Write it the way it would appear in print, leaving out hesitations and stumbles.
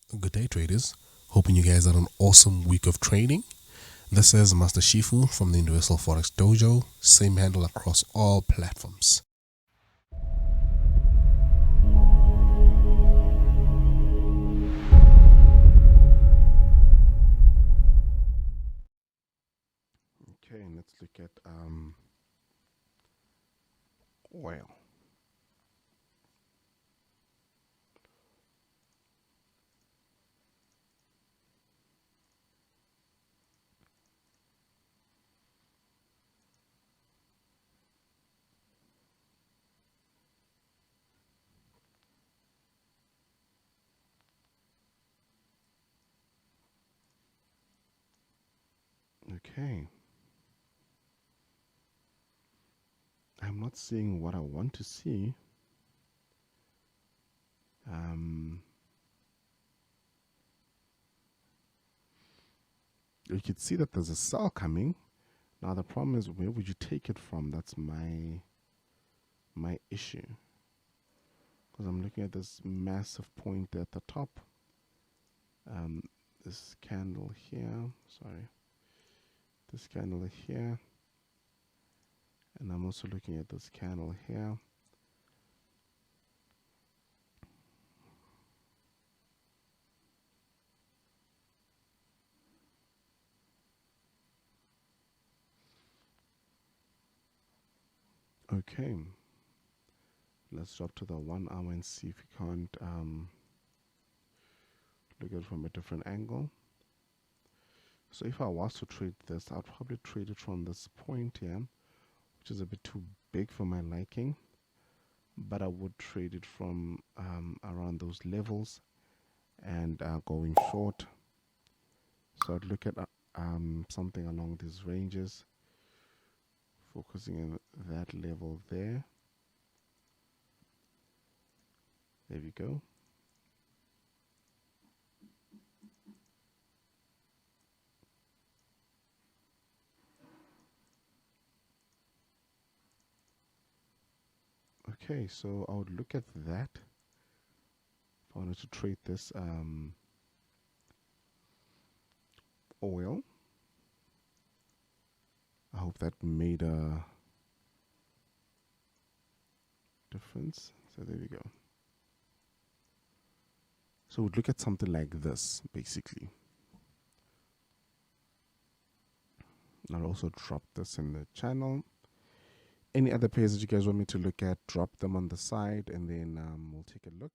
Good day, traders. Hoping you guys had an awesome week of trading. This is Master Shifu from the Universal Forex Dojo. Same handle across all platforms. Okay, let's look at oil. Okay, I'm not seeing what I want to see. You could see that there's a sell coming. Now the problem is, where would you take it from? That's my issue. Because I'm looking at this massive point at the top. This candle here. Sorry. This candle here. And I'm also looking at this candle here. Okay, let's drop to the 1 hour and see if we can't look at it from a different angle. So if I was to trade this, I'd probably trade it from this point here, which is a bit too big for my liking, but I would trade it from around those levels and going short. So I'd look at something along these ranges, focusing on that level there. There we go. Okay, so I would look at that if I wanted to trade this oil. I hope that made a difference. So there we go. So we'd look at something like this, basically. I'll also drop this in the channel. Any other pairs that you guys want me to look at, drop them on the side, and then we'll take a look.